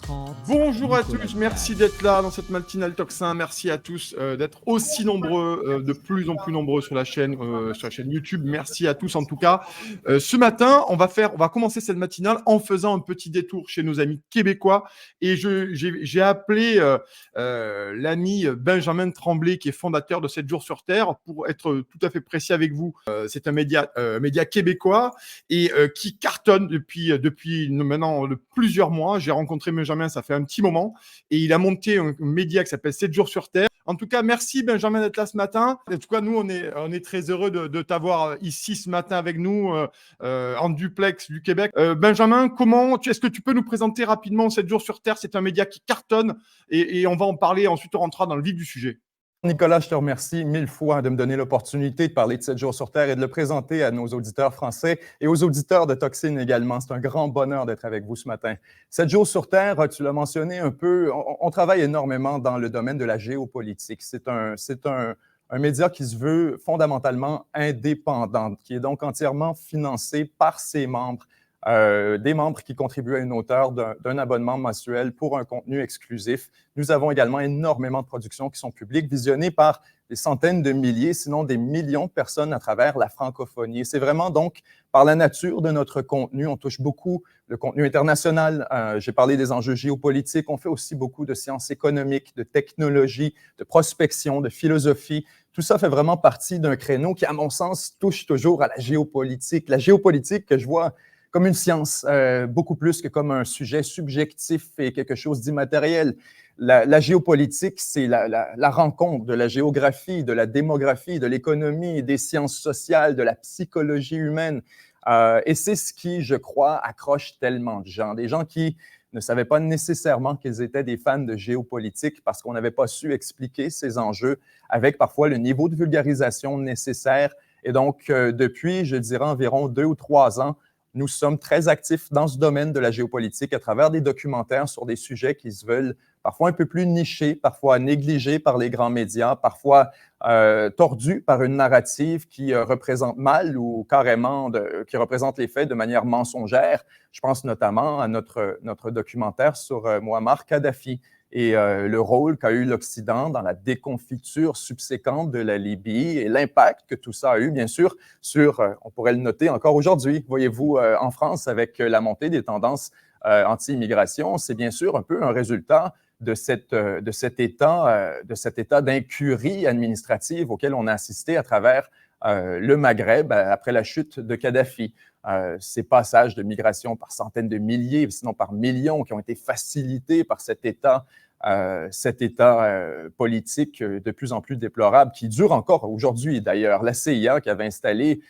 30. Bonjour à Nicolas tous, Vidal. merci d'être là dans cette matinale Toxin. Merci à tous d'être aussi nombreux, de plus en plus nombreux sur la chaîne YouTube. Merci à tous en tout cas. Ce matin, on va commencer cette matinale en faisant un petit détour chez nos amis québécois. Et j'ai appelé l'ami Benjamin Tremblay, qui est fondateur de 7 jours sur Terre, pour être tout à fait précis avec vous. C'est un média québécois et qui cartonne depuis maintenant plusieurs mois. J'ai rencontré Benjamin, ça fait un petit moment, et il a monté un média qui s'appelle 7 jours sur Terre. En tout cas, merci Benjamin d'être là ce matin. En tout cas, nous, on est très heureux de t'avoir ici ce matin avec nous en duplex du Québec. Benjamin, est-ce que tu peux nous présenter rapidement 7 jours sur Terre? C'est un média qui cartonne et on va en parler. Ensuite, on rentrera dans le vif du sujet. Nicolas, je te remercie 1000 fois de me donner l'opportunité de parler de 7 jours sur Terre et de le présenter à nos auditeurs français et aux auditeurs de Toxine également. C'est un grand bonheur d'être avec vous ce matin. 7 jours sur Terre, tu l'as mentionné un peu, on travaille énormément dans le domaine de la géopolitique. C'est un média qui se veut fondamentalement indépendant, qui est donc entièrement financé par ses membres. Des membres qui contribuent à une hauteur d'un abonnement mensuel pour un contenu exclusif. Nous avons également énormément de productions qui sont publiques, visionnées par des centaines de milliers, sinon des millions de personnes à travers la francophonie. C'est vraiment donc par la nature de notre contenu. On touche beaucoup le contenu international. J'ai parlé des enjeux géopolitiques. On fait aussi beaucoup de sciences économiques, de technologie, de prospection, de philosophie. Tout ça fait vraiment partie d'un créneau qui, à mon sens, touche toujours à la géopolitique. La géopolitique que je vois comme une science, beaucoup plus que comme un sujet subjectif et quelque chose d'immatériel. La géopolitique, c'est la rencontre de la géographie, de la démographie, de l'économie, des sciences sociales, de la psychologie humaine. Et c'est ce qui, je crois, accroche tellement de gens. Des gens qui ne savaient pas nécessairement qu'ils étaient des fans de géopolitique parce qu'on n'avait pas su expliquer ces enjeux avec parfois le niveau de vulgarisation nécessaire. Et donc, depuis, je dirais, environ 2 ou 3 ans, nous sommes très actifs dans ce domaine de la géopolitique à travers des documentaires sur des sujets qui se veulent parfois un peu plus nichés, parfois négligés par les grands médias, parfois tordus par une narrative qui représente mal ou carrément qui représente les faits de manière mensongère. Je pense notamment à notre documentaire sur Mouammar Kadhafi et le rôle qu'a eu l'Occident dans la déconfiture subséquente de la Libye et l'impact que tout ça a eu, bien sûr, sur, on pourrait le noter encore aujourd'hui, voyez-vous, en France, avec la montée des tendances anti-immigration, c'est bien sûr un peu un résultat de cet état d'incurie administrative auquel on a assisté à travers le Maghreb après la chute de Kadhafi. Ces passages de migration par centaines de milliers, sinon par millions, qui ont été facilités par cet état politique de plus en plus déplorable, qui dure encore aujourd'hui d'ailleurs. La CIA qui avait installé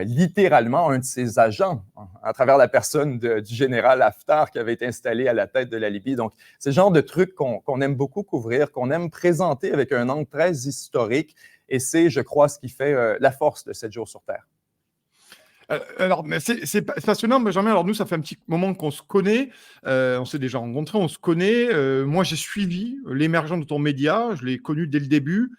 littéralement un de ses agents à travers la personne du général Haftar qui avait été installé à la tête de la Libye. Donc, c'est le genre de trucs qu'on aime beaucoup couvrir, qu'on aime présenter avec un angle très historique. Et c'est, je crois, ce qui fait la force de 7 jours sur Terre. Alors, mais c'est passionnant, Benjamin. Alors, nous, ça fait un petit moment qu'on se connaît. On s'est déjà rencontrés, on se connaît. Moi, j'ai suivi l'émergence de ton média. Je l'ai connu dès le début.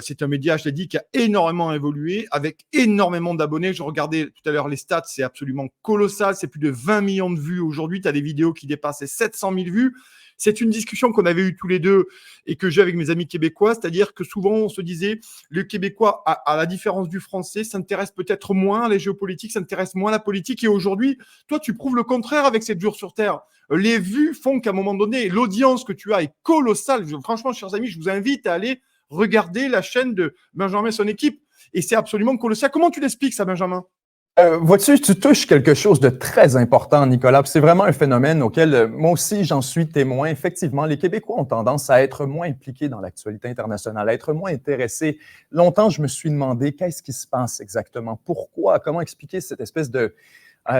C'est un média, je l'ai dit, qui a énormément évolué, avec énormément d'abonnés. Je regardais tout à l'heure les stats, c'est absolument colossal. C'est plus de 20 millions de vues aujourd'hui. Tu as des vidéos qui dépassent les 700 000 vues. C'est une discussion qu'on avait eue tous les deux et que j'ai avec mes amis québécois, c'est-à-dire que souvent on se disait, le Québécois, à la différence du Français, s'intéresse peut-être moins à la géopolitique, s'intéresse moins à la politique. Et aujourd'hui, toi, tu prouves le contraire avec 7 jours sur Terre. Les vues font qu'à un moment donné, l'audience que tu as est colossale. Franchement, chers amis, je vous invite à aller regarder la chaîne de Benjamin et son équipe. Et c'est absolument colossal. Comment tu l'expliques ça, Benjamin? Vois-tu, tu touches quelque chose de très important, Nicolas. C'est vraiment un phénomène auquel moi aussi j'en suis témoin. Effectivement, les Québécois ont tendance à être moins impliqués dans l'actualité internationale, à être moins intéressés. Longtemps, je me suis demandé qu'est-ce qui se passe exactement, pourquoi, comment expliquer cette espèce de,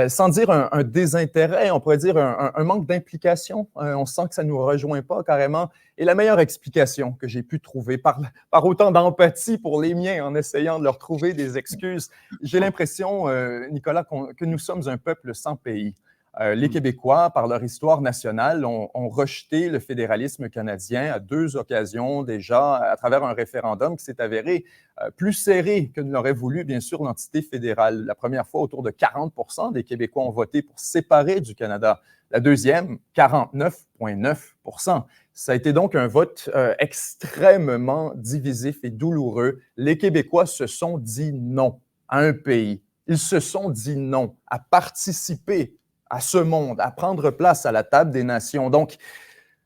sans dire un désintérêt, on pourrait dire un manque d'implication. On sent que ça ne nous rejoint pas carrément. Et la meilleure explication que j'ai pu trouver par autant d'empathie pour les miens en essayant de leur trouver des excuses, j'ai l'impression, Nicolas, que nous sommes un peuple sans pays. Les Québécois, par leur histoire nationale, ont rejeté le fédéralisme canadien à 2 occasions déjà, à travers un référendum qui s'est avéré plus serré que ne l'aurait voulu, bien sûr, l'entité fédérale. La première fois, autour de 40% des Québécois ont voté pour se séparer du Canada. La deuxième, 49,9%. Ça a été donc un vote extrêmement divisif et douloureux. Les Québécois se sont dit non à un pays. Ils se sont dit non à participer à ce monde, à prendre place à la table des nations. Donc,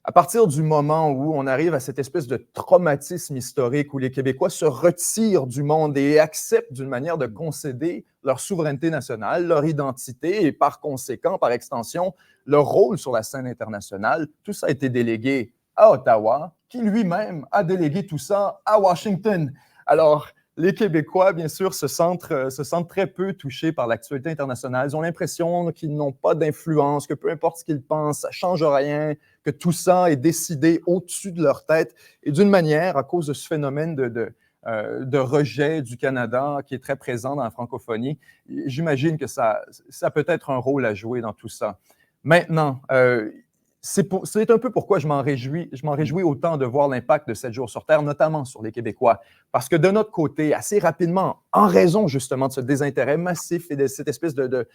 à partir du moment où on arrive à cette espèce de traumatisme historique où les Québécois se retirent du monde et acceptent d'une manière de concéder leur souveraineté nationale, leur identité et par conséquent, par extension, leur rôle sur la scène internationale, tout ça a été délégué à Ottawa, qui lui-même a délégué tout ça à Washington. Alors, les Québécois, bien sûr, se sentent très peu touchés par l'actualité internationale. Ils ont l'impression qu'ils n'ont pas d'influence, que peu importe ce qu'ils pensent, ça ne change rien, que tout ça est décidé au-dessus de leur tête. Et d'une manière, à cause de ce phénomène de rejet du Canada qui est très présent dans la francophonie, j'imagine que ça peut être un rôle à jouer dans tout ça. Maintenant, c'est un peu pourquoi je m'en réjouis autant de voir l'impact de 7 jours sur Terre, notamment sur les Québécois. Parce que de notre côté, assez rapidement, en raison justement de ce désintérêt massif et de cette espèce de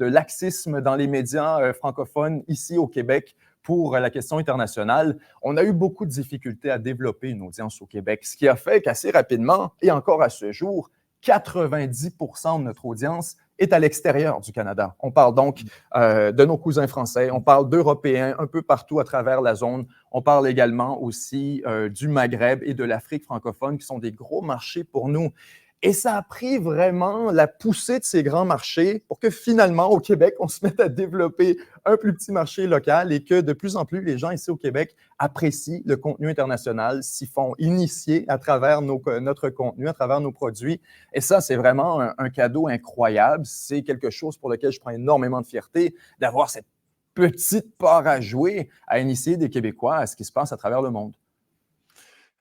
laxisme dans les médias francophones ici au Québec pour la question internationale, on a eu beaucoup de difficultés à développer une audience au Québec, ce qui a fait qu'assez rapidement, et encore à ce jour, 90% de notre audience est à l'extérieur du Canada. On parle donc de nos cousins français, on parle d'Européens un peu partout à travers la zone. On parle également aussi du Maghreb et de l'Afrique francophone, qui sont des gros marchés pour nous. Et ça a pris vraiment la poussée de ces grands marchés pour que finalement, au Québec, on se mette à développer un plus petit marché local et que de plus en plus, les gens ici au Québec apprécient le contenu international, s'y font initier à travers notre contenu, à travers nos produits. Et ça, c'est vraiment un cadeau incroyable. C'est quelque chose pour lequel je prends énormément de fierté d'avoir cette petite part à jouer, à initier des Québécois à ce qui se passe à travers le monde.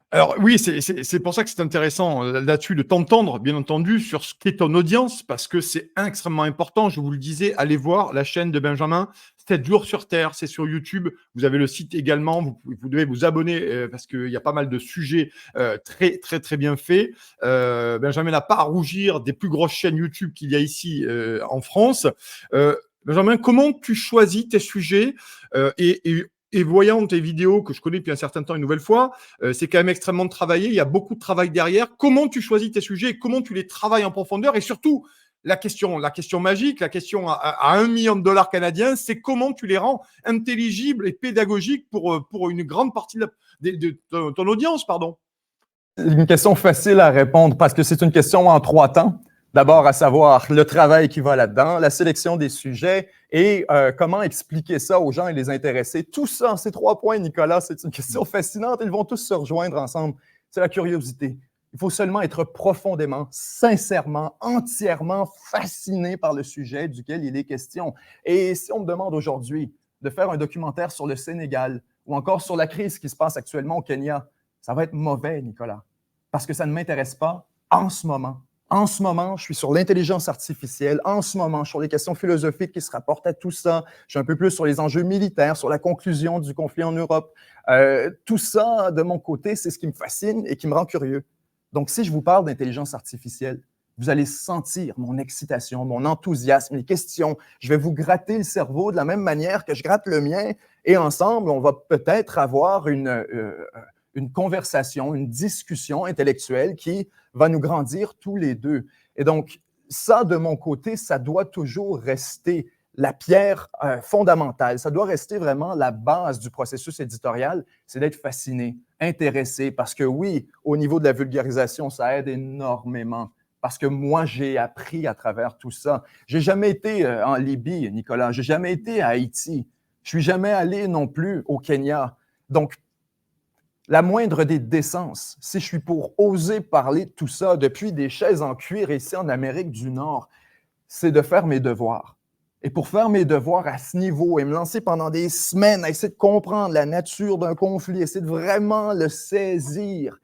Alors oui, c'est pour ça que c'est intéressant là-dessus de t'entendre, bien entendu, sur ce qu'est ton audience, parce que c'est extrêmement important. Je vous le disais, allez voir la chaîne de Benjamin, 7 jours sur Terre, c'est sur YouTube. Vous avez le site également, vous devez vous abonner parce qu'il y a pas mal de sujets très, très, très bien faits. Benjamin n'a pas à rougir des plus grosses chaînes YouTube qu'il y a ici en France. Benjamin, comment tu choisis tes sujets et voyant tes vidéos que je connais depuis un certain temps une nouvelle fois, c'est quand même extrêmement travaillé. Il y a beaucoup de travail derrière. Comment tu choisis tes sujets et comment tu les travailles en profondeur? Et surtout, la question magique, la question à 1 million de dollars canadiens, c'est comment tu les rends intelligibles et pédagogiques pour une grande partie de ton audience, pardon. Une question facile à répondre parce que c'est une question en 3 temps. D'abord, à savoir le travail qui va là-dedans, la sélection des sujets et comment expliquer ça aux gens et les intéresser. Tout ça, ces 3 points, Nicolas, c'est une question fascinante. Ils vont tous se rejoindre ensemble. C'est la curiosité. Il faut seulement être profondément, sincèrement, entièrement fasciné par le sujet duquel il est question. Et si on me demande aujourd'hui de faire un documentaire sur le Sénégal ou encore sur la crise qui se passe actuellement au Kenya, ça va être mauvais, Nicolas, parce que ça ne m'intéresse pas en ce moment. En ce moment, je suis sur l'intelligence artificielle. En ce moment, sur les questions philosophiques qui se rapportent à tout ça. Je suis un peu plus sur les enjeux militaires, sur la conclusion du conflit en Europe. Tout ça, de mon côté, c'est ce qui me fascine et qui me rend curieux. Donc, si je vous parle d'intelligence artificielle, vous allez sentir mon excitation, mon enthousiasme, les questions. Je vais vous gratter le cerveau de la même manière que je gratte le mien. Et ensemble, on va peut-être avoir une conversation, une discussion intellectuelle qui va nous grandir tous les deux. Et donc, ça, de mon côté, ça doit toujours rester la pierre fondamentale. Ça doit rester vraiment la base du processus éditorial, c'est d'être fasciné, intéressé, parce que oui, au niveau de la vulgarisation, ça aide énormément. Parce que moi, j'ai appris à travers tout ça. Je n'ai jamais été en Libye, Nicolas. Je n'ai jamais été à Haïti. Je ne suis jamais allé non plus au Kenya. Donc, la moindre des décences, si je suis pour oser parler de tout ça depuis des chaises en cuir ici en Amérique du Nord, c'est de faire mes devoirs. Et pour faire mes devoirs à ce niveau et me lancer pendant des semaines à essayer de comprendre la nature d'un conflit, essayer de vraiment le saisir,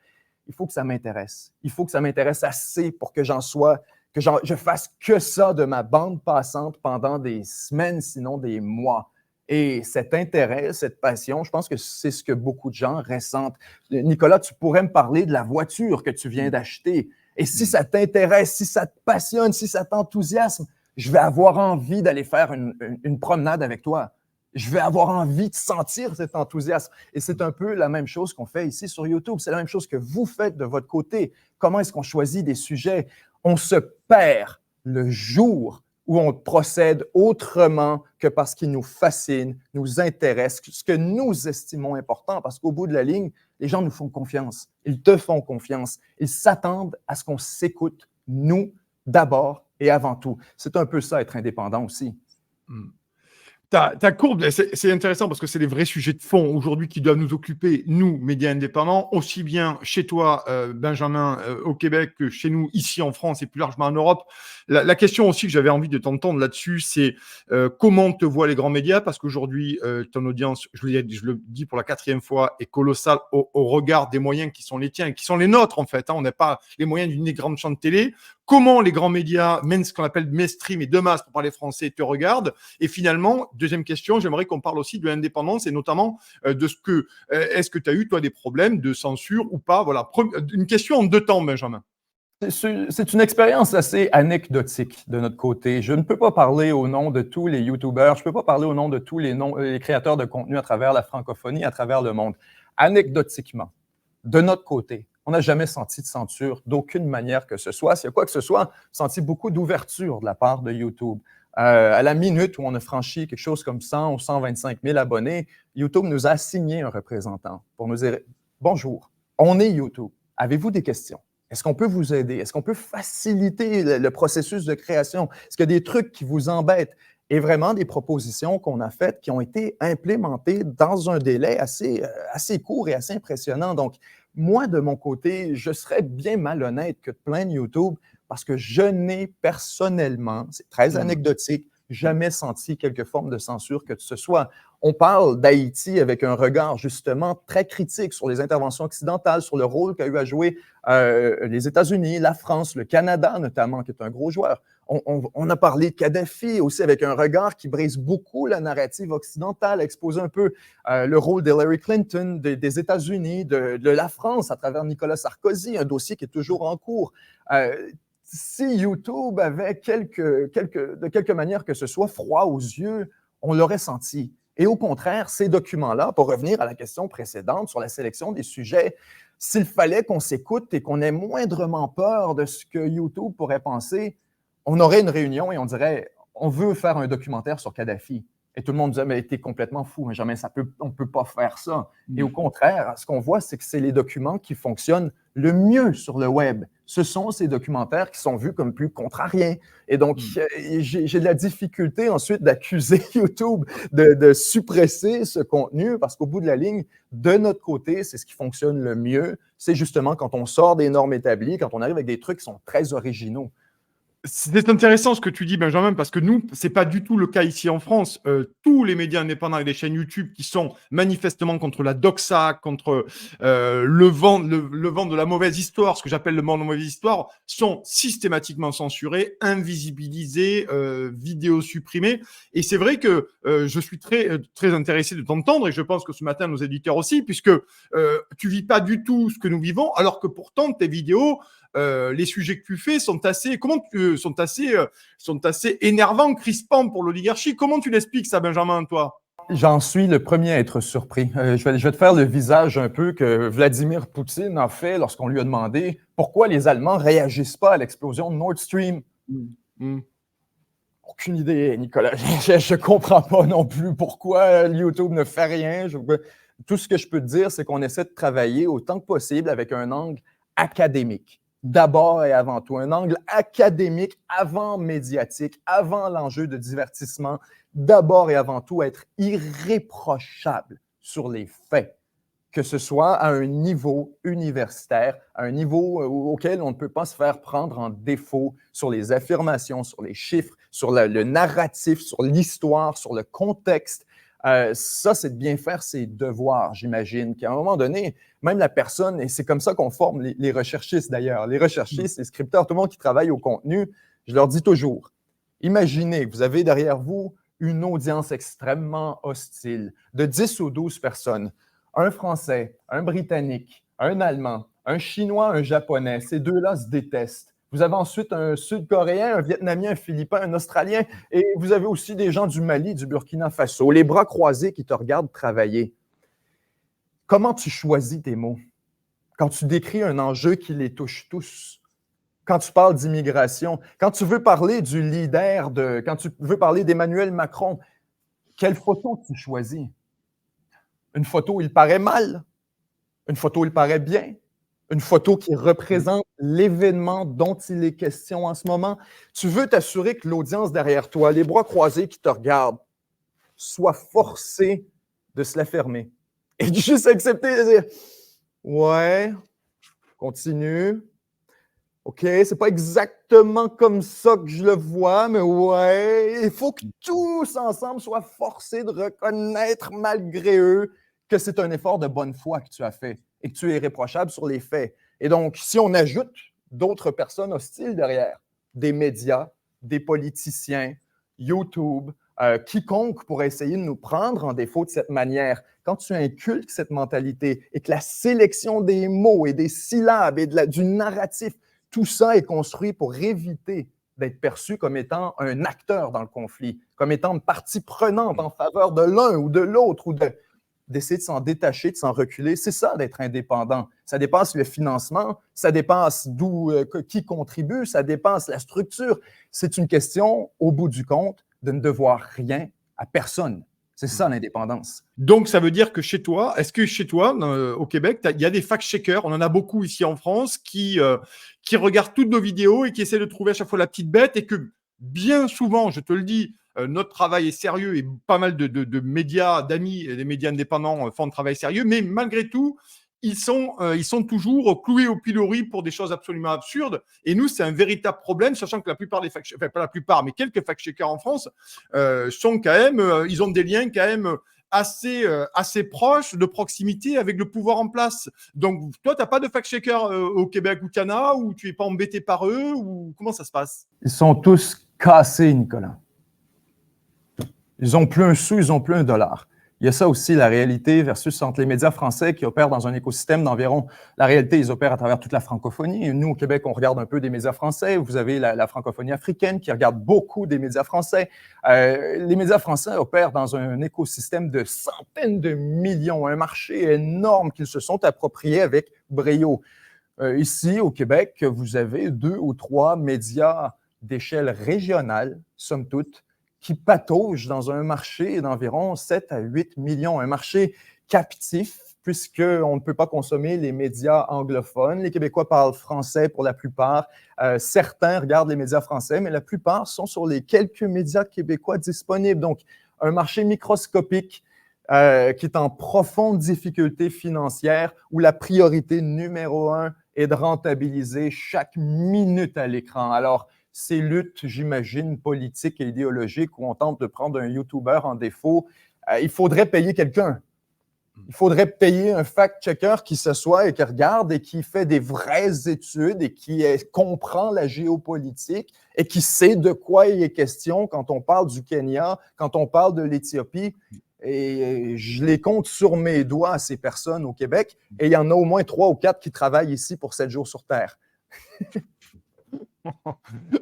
il faut que ça m'intéresse. Il faut que ça m'intéresse assez pour que j'en sois que je fasse que ça de ma bande passante pendant des semaines, sinon des mois. Et cet intérêt, cette passion, je pense que c'est ce que beaucoup de gens ressentent. Nicolas, tu pourrais me parler de la voiture que tu viens d'acheter. Et si ça t'intéresse, si ça te passionne, si ça t'enthousiasme, je vais avoir envie d'aller faire une promenade avec toi. Je vais avoir envie de sentir cet enthousiasme. Et c'est un peu la même chose qu'on fait ici sur YouTube. C'est la même chose que vous faites de votre côté. Comment est-ce qu'on choisit des sujets? On se perd le jour où on procède autrement que parce qu'il nous fascine, nous intéresse, ce que nous estimons important, parce qu'au bout de la ligne, les gens nous font confiance. Ils te font confiance. Ils s'attendent à ce qu'on s'écoute, nous, d'abord et avant tout. C'est un peu ça, être indépendant aussi. Ta courbe, c'est intéressant parce que c'est les vrais sujets de fond aujourd'hui qui doivent nous occuper, nous, médias indépendants, aussi bien chez toi, Benjamin, au Québec, que chez nous, ici en France et plus largement en Europe. La question aussi que j'avais envie de t'entendre là-dessus, c'est comment te voient les grands médias? Parce qu'aujourd'hui, ton audience, je le dis pour la 4e fois, est colossale au regard des moyens qui sont les tiens et qui sont les nôtres, en fait. On n'a pas les moyens d'une grande chaîne de télé. Comment les grands médias, même ce qu'on appelle mainstream et de masse pour parler français, te regardent? Et finalement, deuxième question, j'aimerais qu'on parle aussi de l'indépendance et notamment de ce que, est-ce que tu as eu, toi, des problèmes de censure ou pas? Voilà, une question en 2 temps, Benjamin. C'est une expérience assez anecdotique de notre côté. Je ne peux pas parler au nom de tous les YouTubers, je ne peux pas parler au nom de tous les créateurs de contenu à travers la francophonie, à travers le monde. Anecdotiquement, de notre côté, on n'a jamais senti de censure d'aucune manière que ce soit. S'il y a quoi que ce soit, senti beaucoup d'ouverture de la part de YouTube. À la minute où on a franchi quelque chose comme 100 ou 125 000 abonnés, YouTube nous a assigné un représentant pour nous dire « Bonjour, on est YouTube. Avez-vous des questions? Est-ce qu'on peut vous aider? Est-ce qu'on peut faciliter le processus de création? Est-ce qu'il y a des trucs qui vous embêtent? » Et vraiment des propositions qu'on a faites qui ont été implémentées dans un délai assez court et assez impressionnant. Donc, moi, de mon côté, je serais bien malhonnête que de plaindre YouTube parce que je n'ai personnellement, c'est très anecdotique, jamais senti quelque forme de censure que ce soit. On parle d'Haïti avec un regard justement très critique sur les interventions occidentales, sur le rôle qu'a eu à jouer les États-Unis, la France, le Canada notamment, qui est un gros joueur. On a parlé de Kadhafi aussi avec un regard qui brise beaucoup la narrative occidentale, expose un peu le rôle d'Hillary Clinton, des États-Unis, de la France à travers Nicolas Sarkozy, un dossier qui est toujours en cours. Si YouTube avait de quelque manière que ce soit froid aux yeux, on l'aurait senti. Et au contraire, ces documents-là, pour revenir à la question précédente sur la sélection des sujets, s'il fallait qu'on s'écoute et qu'on ait moindrement peur de ce que YouTube pourrait penser, on aurait une réunion et on dirait « on veut faire un documentaire sur Kadhafi ». Et tout le monde disait « mais t'es complètement fou, Benjamin, on ne peut pas faire ça ». Et au contraire, ce qu'on voit, c'est que c'est les documents qui fonctionnent le mieux sur le web. Ce sont ces documentaires qui sont vus comme plus contrariens. Et donc, j'ai de la difficulté ensuite d'accuser YouTube de suppresser ce contenu parce qu'au bout de la ligne, de notre côté, c'est ce qui fonctionne le mieux. C'est justement quand on sort des normes établies, quand on arrive avec des trucs qui sont très originaux. C'est intéressant ce que tu dis, Benjamin, parce que nous, c'est pas du tout le cas ici en France. Tous les médias indépendants et les chaînes YouTube qui sont manifestement contre la doxa, contre le vent de la mauvaise histoire, ce que j'appelle le vent de la mauvaise histoire, sont systématiquement censurés, invisibilisés, vidéos supprimées. Et c'est vrai que je suis très intéressé de t'entendre, et je pense que ce matin, nos éditeurs aussi, puisque tu vis pas du tout ce que nous vivons, alors que pourtant, tes vidéos, les sujets que tu fais sont assez énervants, crispants pour l'oligarchie. Comment tu l'expliques ça, Benjamin, toi? J'en suis le premier à être surpris. Je vais te faire le visage un peu que Vladimir Poutine a fait lorsqu'on lui a demandé pourquoi les Allemands ne réagissent pas à l'explosion de Nord Stream. Aucune idée, Nicolas. Je ne comprends pas non plus pourquoi YouTube ne fait rien. Tout ce que je peux te dire, c'est qu'on essaie de travailler autant que possible avec un angle académique. D'abord et avant tout, un angle académique avant médiatique, avant l'enjeu de divertissement, d'abord et avant tout être irréprochable sur les faits, que ce soit à un niveau universitaire, à un niveau auquel on ne peut pas se faire prendre en défaut sur les affirmations, sur les chiffres, sur le narratif, sur l'histoire, sur le contexte. Ça, c'est de bien faire ses devoirs, j'imagine, qu'à un moment donné, même la personne, et c'est comme ça qu'on forme les recherchistes d'ailleurs, les recherchistes, les scripteurs, tout le monde qui travaille au contenu, je leur dis toujours, imaginez que vous avez derrière vous une audience extrêmement hostile de 10 ou 12 personnes, un Français, un Britannique, un Allemand, un Chinois, un Japonais, ces deux-là se détestent. Vous avez ensuite un Sud-Coréen, un Vietnamien, un Philippin, un Australien, et vous avez aussi des gens du Mali, du Burkina Faso, les bras croisés qui te regardent travailler. Comment tu choisis tes mots quand tu décris un enjeu qui les touche tous? Quand tu parles d'immigration, quand tu veux parler du leader, quand tu veux parler d'Emmanuel Macron, quelle photo tu choisis? Une photo où il paraît mal? Une photo où il paraît bien? Une photo qui représente l'événement dont il est question en ce moment. Tu veux t'assurer que l'audience derrière toi, les bras croisés qui te regardent, soit forcée de se la fermer et de juste accepter de dire « Ouais, continue. OK, c'est pas exactement comme ça que je le vois, mais ouais, il faut que tous ensemble soient forcés de reconnaître malgré eux que c'est un effort de bonne foi que tu as fait et que tu es irréprochable sur les faits. Et donc, si on ajoute d'autres personnes hostiles derrière, des médias, des politiciens, YouTube, quiconque pourrait essayer de nous prendre en défaut de cette manière, quand tu inculques cette mentalité et que la sélection des mots et des syllabes et du narratif, tout ça est construit pour éviter d'être perçu comme étant un acteur dans le conflit, comme étant une partie prenante en faveur de l'un ou de l'autre, ou d'essayer de s'en détacher, de s'en reculer. C'est ça d'être indépendant. Ça dépasse le financement, ça dépasse qui contribue, ça dépasse la structure. C'est une question, au bout du compte, de ne devoir rien à personne. C'est ça l'indépendance. Donc, ça veut dire que chez toi, est-ce que chez toi, au Québec, il y a des fact-checkers, on en a beaucoup ici en France, qui regardent toutes nos vidéos et qui essaient de trouver à chaque fois la petite bête, et que bien souvent, je te le dis, notre travail est sérieux et pas mal de médias, d'amis et des médias indépendants font un travail sérieux, mais malgré tout, ils sont toujours cloués au pilori pour des choses absolument absurdes. Et nous, c'est un véritable problème, sachant que la plupart des fact-checkers, enfin pas la plupart, mais quelques fact-checkers en France sont quand même, ils ont des liens quand même assez proches, de proximité avec le pouvoir en place. Donc, toi, tu n'as pas de fact-checker au Québec ou Canada, ou tu n'es pas embêté par eux, ou comment ça se passe? Ils sont tous cassés, Nicolas. Ils n'ont plus un sou, ils n'ont plus un dollar. Il y a ça aussi, la réalité versus entre les médias français qui opèrent dans un écosystème d'environ... La réalité, ils opèrent à travers toute la francophonie. Et nous, au Québec, on regarde un peu des médias français. Vous avez la francophonie africaine qui regarde beaucoup des médias français. Les médias français opèrent dans un écosystème de centaines de millions, un marché énorme qu'ils se sont appropriés avec brio. Ici, au Québec, vous avez 2 ou 3 médias d'échelle régionale, somme toute, qui patauge dans un marché d'environ 7 à 8 millions, un marché captif, puisqu'on ne peut pas consommer les médias anglophones. Les Québécois parlent français pour la plupart. Certains regardent les médias français, mais la plupart sont sur les quelques médias québécois disponibles. Donc, un marché microscopique qui est en profonde difficulté financière, où la priorité numéro 1 est de rentabiliser chaque minute à l'écran. Alors, ces luttes, j'imagine, politiques et idéologiques où on tente de prendre un YouTuber en défaut, il faudrait payer quelqu'un. Il faudrait payer un fact-checker qui s'assoit et qui regarde et qui fait des vraies études et qui comprend la géopolitique et qui sait de quoi il est question quand on parle du Kenya, quand on parle de l'Éthiopie. Et je les compte sur mes doigts, ces personnes au Québec, et il y en a au moins 3 ou 4 qui travaillent ici pour 7 jours sur Terre.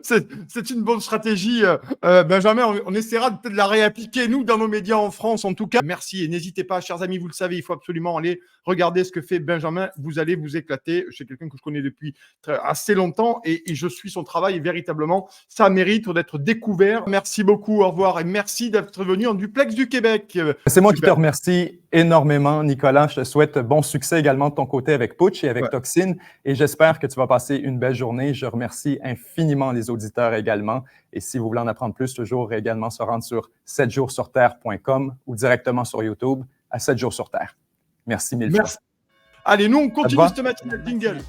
C'est une bonne stratégie, Benjamin. On essaiera peut-être de la réappliquer, nous, dans nos médias en France, en tout cas. Merci, et n'hésitez pas, chers amis, vous le savez, il faut absolument aller regarder ce que fait Benjamin. Vous allez vous éclater. C'est quelqu'un que je connais depuis assez longtemps, et je suis son travail, et véritablement, ça mérite d'être découvert. Merci beaucoup, au revoir, et merci d'être venu en duplex du Québec. C'est moi qui te remercie énormément, Nicolas. Je te souhaite bon succès également de ton côté avec Putsch et avec Toxine, et j'espère que tu vas passer une belle journée. Je remercie infiniment les auditeurs également. Et si vous voulez en apprendre plus, toujours également se rendre sur 7jourssurterre.com ou directement sur YouTube à 7 jours sur Terre. Merci mille fois. Allez, nous, on continue cette matinale. Jingle.